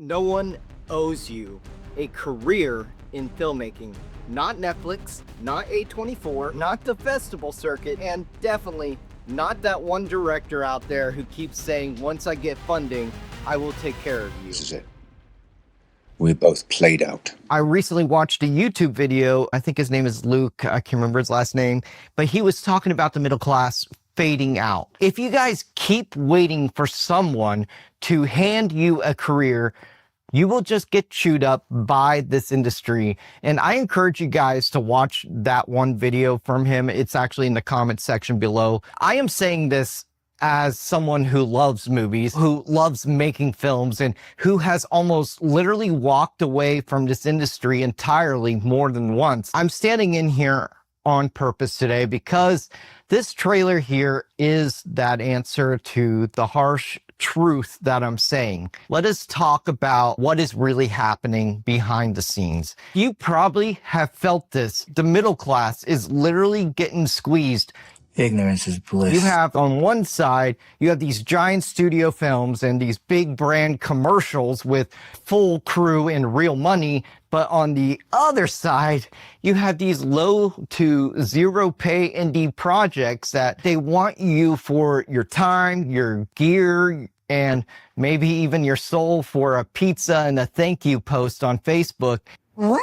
No one owes you a career in filmmaking. Not Netflix, not A24, not the festival circuit, and definitely not that one director out there who keeps saying, once I get funding, I will take care of you. This is it. We're both played out. I recently watched a YouTube video. I think his name is Luke. I can't remember his last name, but he was talking about the middle class fading out. If you guys keep waiting for someone to hand you a career, you will just get chewed up by this industry. And I encourage you guys to watch that one video from him. It's actually in the comment section below. I am saying this as someone who loves movies, who loves making films, and who has almost literally walked away from this industry entirely more than once. I'm standing in here on purpose today because this trailer here is that answer to the harsh truth that I'm saying. Let us talk about what is really happening behind the scenes. You probably have felt this. The middle class is literally getting squeezed. Ignorance is bliss. You have on one side, you have these giant studio films and these big brand commercials with full crew and real money. But on the other side, you have these low to zero pay indie projects that they want you for your time, your gear, and maybe even your soul for a pizza and a thank you post on Facebook. What?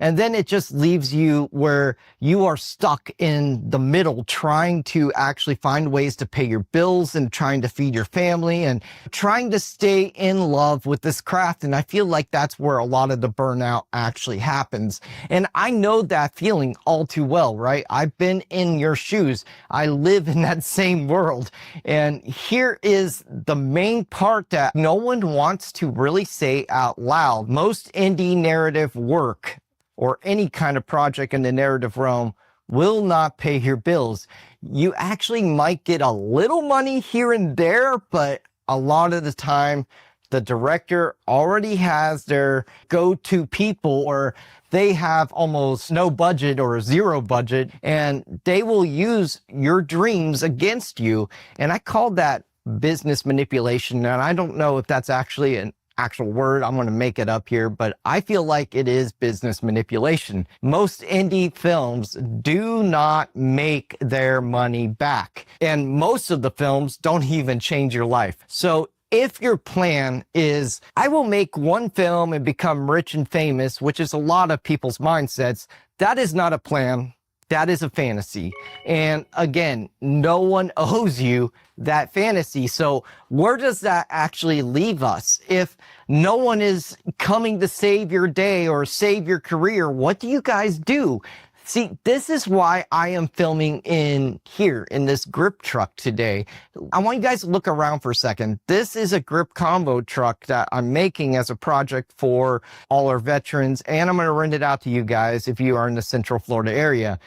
And then it just leaves you where you are stuck in the middle, trying to actually find ways to pay your bills and trying to feed your family and trying to stay in love with this craft. And I feel like that's where a lot of the burnout actually happens. And I know that feeling all too well, right? I've been in your shoes. I live in that same world. And here is the main part that no one wants to really say out loud. Most indie narrative work or any kind of project in the narrative realm will not pay your bills. You actually might get a little money here and there, but a lot of the time, the director already has their go-to people, or they have almost no budget or zero budget, and they will use your dreams against you. And I call that business manipulation. And I don't know if that's actually an actual word. I'm going to make it up here, but I feel like it is business manipulation. Most indie films do not make their money back, and most of the films don't even change your life. So if your plan is, I will make one film and become rich and famous, which is a lot of people's mindsets, that is not a plan. That is a fantasy. And again, no one owes you that fantasy. So where does that actually leave us? If no one is coming to save your day or save your career, what do you guys do? See, this is why I am filming in here in this grip truck today. I want you guys to look around for a second. This is a grip combo truck that I'm making as a project for all our veterans, and I'm going to rent it out to you guys if you are in the Central Florida area.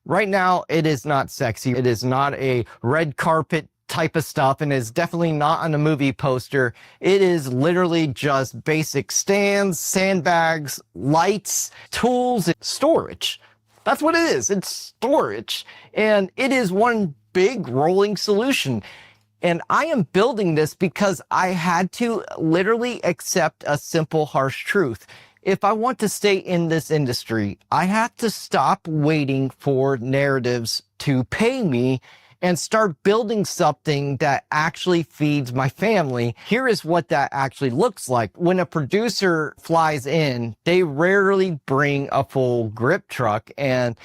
Right now, it is not sexy. It is not a red carpet type of stuff, and is definitely not on a movie poster. It is literally just basic stands, sandbags, lights, tools, and storage. That's what it is. It's storage. And it is one big rolling solution. And I am building this because I had to literally accept a simple, harsh truth. If I want to stay in this industry, I have to stop waiting for narratives to pay me and start building something that actually feeds my family. Here is what that actually looks like. When a producer flies in, they rarely bring a full grip truck. And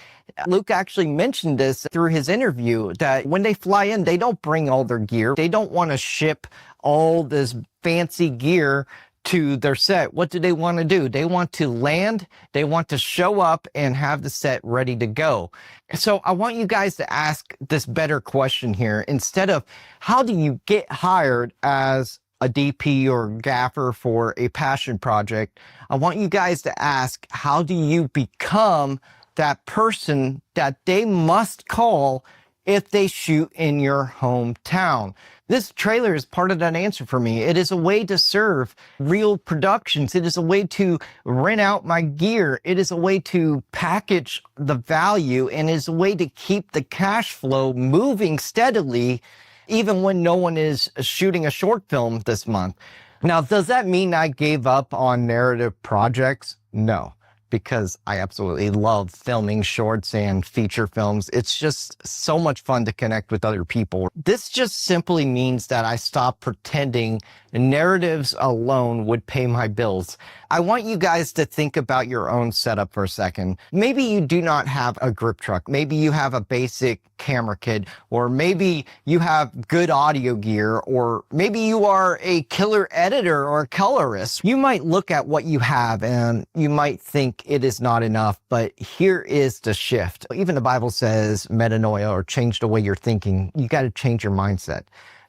Luke actually mentioned this through his interview, that when they fly in, they don't bring all their gear. They don't want to ship all this fancy gear to their set. What do they want to do? They want to land, they want to show up and have the set ready to go. So I want you guys to ask this better question here. Instead of how do you get hired as a DP or gaffer for a passion project, I want you guys to ask, how do you become that person that they must call if they shoot in your hometown? This trailer is part of that answer for me. It is a way to serve real productions. It is a way to rent out my gear. It is a way to package the value, and it is a way to keep the cash flow moving steadily even when no one is shooting a short film this month. Now, does that mean I gave up on narrative projects? No, because I absolutely love filming shorts and feature films. It's just so much fun to connect with other people. This just simply means that I stopped pretending narratives alone would pay my bills. I want you guys to think about your own setup for a second. Maybe you do not have a grip truck. Maybe you have a basic camera kit, or maybe you have good audio gear, or maybe you are a killer editor or colorist. You might look at what you have and you might think it is not enough, but here is the shift. Even the Bible says metanoia, or change the way you're thinking. You got to change your mindset.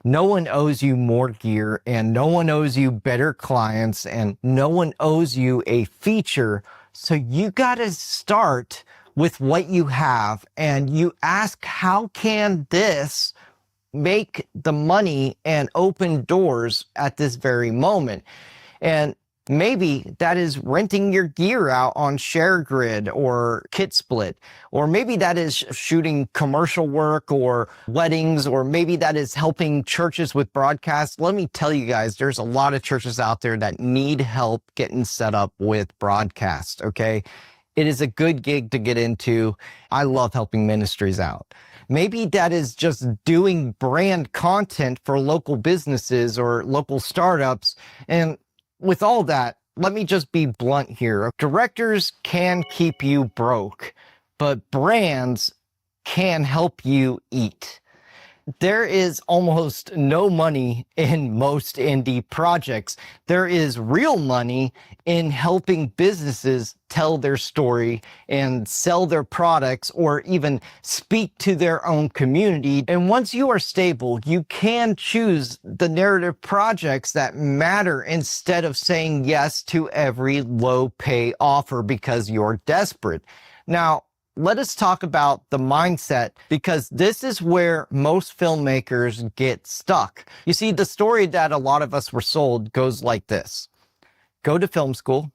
No one owes you more gear, and no one owes you better clients, and no one owes you a feature. So you got to start with what you have, and you ask, how can this make the money and open doors at this very moment? And maybe that is renting your gear out on ShareGrid or KitSplit, or maybe that is shooting commercial work or weddings, or maybe that is helping churches with broadcasts. Let me tell you guys, there's a lot of churches out there that need help getting set up with broadcast, okay? It is a good gig to get into. I love helping ministries out. Maybe that is just doing brand content for local businesses or local startups. And with all that, let me just be blunt here. Directors can keep you broke, but brands can help you eat. There is almost no money in most indie projects. There is real money in helping businesses tell their story and sell their products, or even speak to their own community. And once you are stable, you can choose the narrative projects that matter instead of saying yes to every low pay offer because you're desperate. Now, let us talk about the mindset, because this is where most filmmakers get stuck. You see, the story that a lot of us were sold goes like this. Go to film school,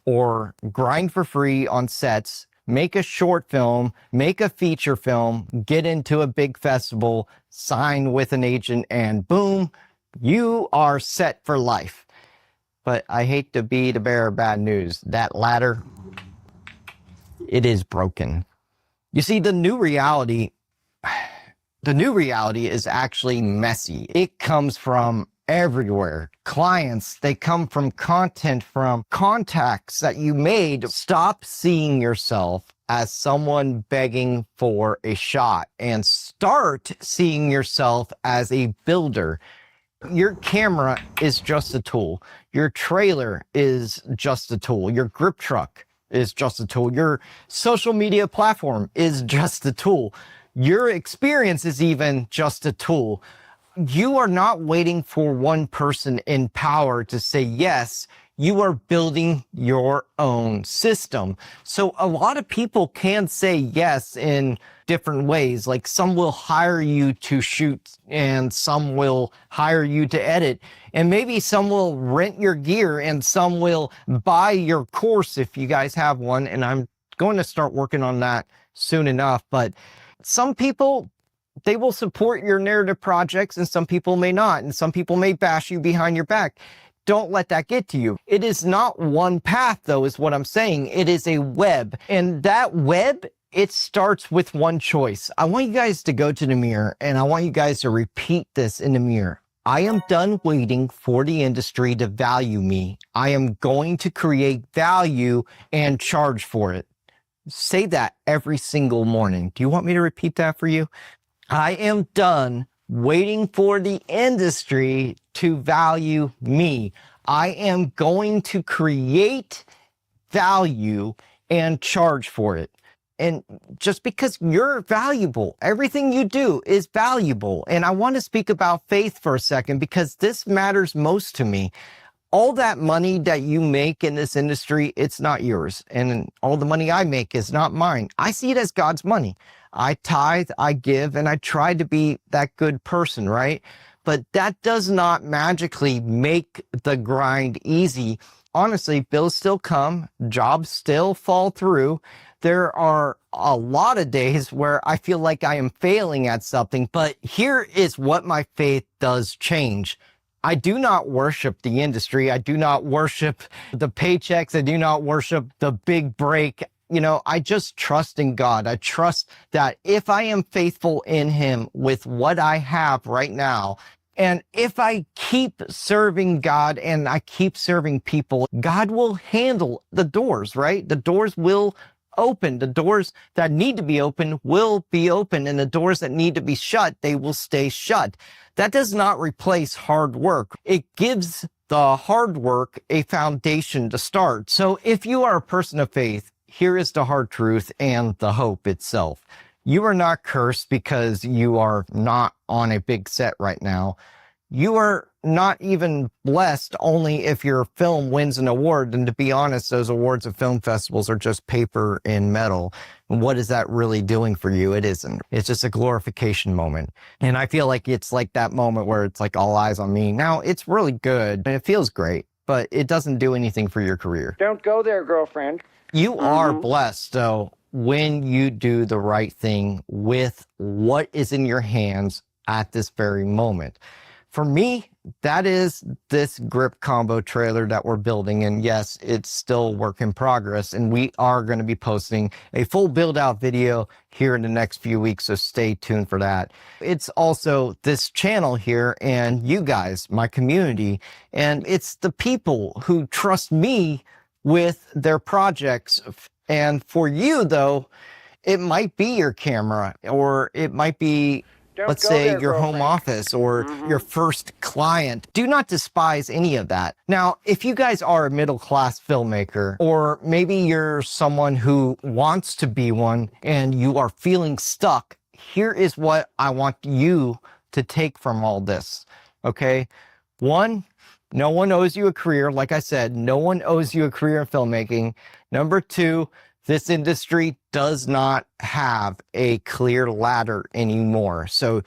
or grind for free on sets, make a short film, make a feature film, get into a big festival, sign with an agent, and boom, you are set for life. But I hate to be the bearer of bad news. That ladder, it is broken. You see, the new reality is actually messy. It comes from everywhere. Clients, they come from content, from contacts that you made. Stop seeing yourself as someone begging for a shot, and start seeing yourself as a builder. Your camera is just a tool. Your trailer is just a tool. Your grip truck is just a tool. Your social media platform is just a tool. Your experience is even just a tool. You are not waiting for one person in power to say yes. You are building your own system. So a lot of people can say yes in different ways. Like, some will hire you to shoot, and some will hire you to edit. And maybe some will rent your gear, and some will buy your course if you guys have one. And I'm going to start working on that soon enough. But some people, they will support your narrative projects, and some people may not. And some people may bash you behind your back. Don't let that get to you. It is not one path, though, is what I'm saying. It is a web. And that web, it starts with one choice. I want you guys to go to the mirror, and I want you guys to repeat this in the mirror. I am done waiting for the industry to value me. I am going to create value and charge for it. Say that every single morning. Do you want me to repeat that for you? I am done waiting for the industry to value me. I am going to create value and charge for it. And just because you're valuable, everything you do is valuable. And I want to speak about faith for a second, because this matters most to me. All that money that you make in this industry, it's not yours. And all the money I make is not mine. I see it as God's money. I tithe, I give, and I try to be that good person, right? But that does not magically make the grind easy. Honestly, bills still come, jobs still fall through. There are a lot of days where I feel like I am failing at something, but here is what my faith does change. I do not worship the industry. I do not worship the paychecks. I do not worship the big break. You know, I just trust in God. I trust that if I am faithful in him with what I have right now, and if I keep serving God and I keep serving people, God will handle the doors, right? The doors will open. The doors that need to be open will be open, and the doors that need to be shut, they will stay shut. That does not replace hard work. It gives the hard work a foundation to start. So if you are a person of faith, here is the hard truth and the hope itself. You are not cursed because you are not on a big set right now. You are not even blessed only if your film wins an award. And to be honest, those awards at film festivals are just paper and metal. And what is that really doing for you? It isn't. It's just a glorification moment. And I feel like it's like that moment where it's like all eyes on me. Now, it's really good and it feels great, but it doesn't do anything for your career. Don't go there, girlfriend. You are blessed, though, when you do the right thing with what is in your hands at this very moment. For me, that is this grip combo trailer that we're building. And yes, it's still work in progress. And we are going to be posting a full build out video here in the next few weeks. So stay tuned for that. It's also this channel here and you guys, my community, and it's the people who trust me with their projects. And for you, though, it might be your camera, or it might be, let's say, your home office or your first client. Do not despise any of that. Now, if you guys are a middle-class filmmaker, or maybe you're someone who wants to be one and you are feeling stuck, here is what I want you to take from all this, okay? One, no one owes you a career. Like I said, no one owes you a career in filmmaking. Number two, this industry does not have a clear ladder anymore. So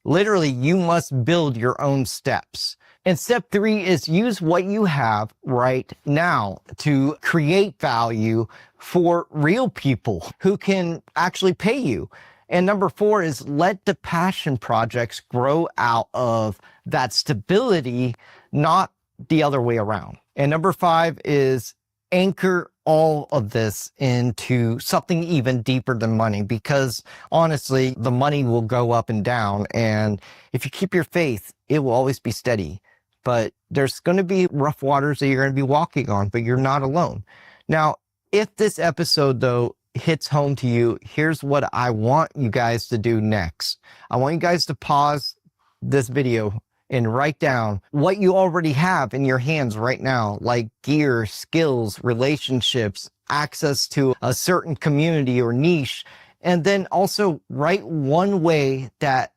literally, you must build your own steps. And step three is use what you have right now to create value for real people who can actually pay you. And number four is let the passion projects grow out of that stability, not the other way around. And number five is anchor all of this into something even deeper than money, because honestly, the money will go up and down. And if you keep your faith, it will always be steady. But there's going to be rough waters that you're going to be walking on, but you're not alone. Now, if this episode, though, hits home to you, here's what I want you guys to do next. I want you guys to pause this video and write down what you already have in your hands right now, like gear, skills, relationships, access to a certain community or niche. And then also write one way that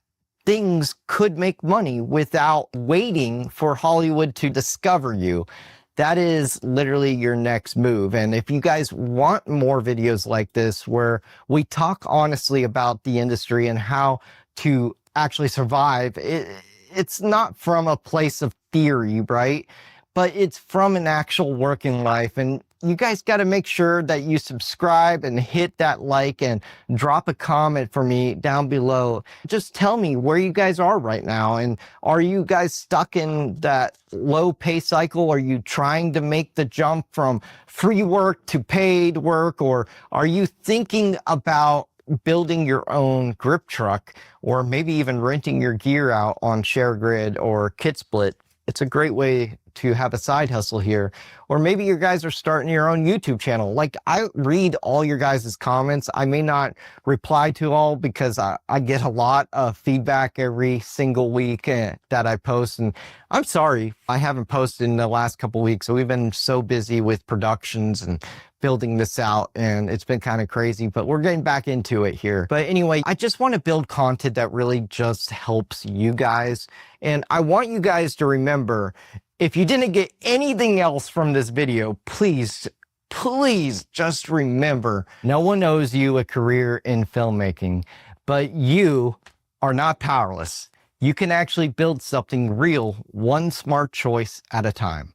things could make money without waiting for Hollywood to discover you. That is literally your next move. And if you guys want more videos like this, where we talk honestly about the industry and how to actually survive, it's not from a place of theory, right? But it's from an actual working life. And you guys got to make sure that you subscribe and hit that like and drop a comment for me down below. Just tell me where you guys are right now. And are you guys stuck in that low pay cycle? Are you trying to make the jump from free work to paid work? Or are you thinking about building your own grip truck, or maybe even renting your gear out on ShareGrid or KitSplit? It's a great way to have a side hustle here. Or maybe you guys are starting your own YouTube channel. Like, I read all your guys' comments. I may not reply to all because I get a lot of feedback every single week that I post. And I'm sorry I haven't posted in the last couple weeks. So we've been so busy with productions and building this out, and it's been kind of crazy, but we're getting back into it here. But anyway, I just want to build content that really just helps you guys. And I want you guys to remember, if you didn't get anything else from this video, please just remember, no one owes you a career in filmmaking, but you are not powerless. You can actually build something real, one smart choice at a time.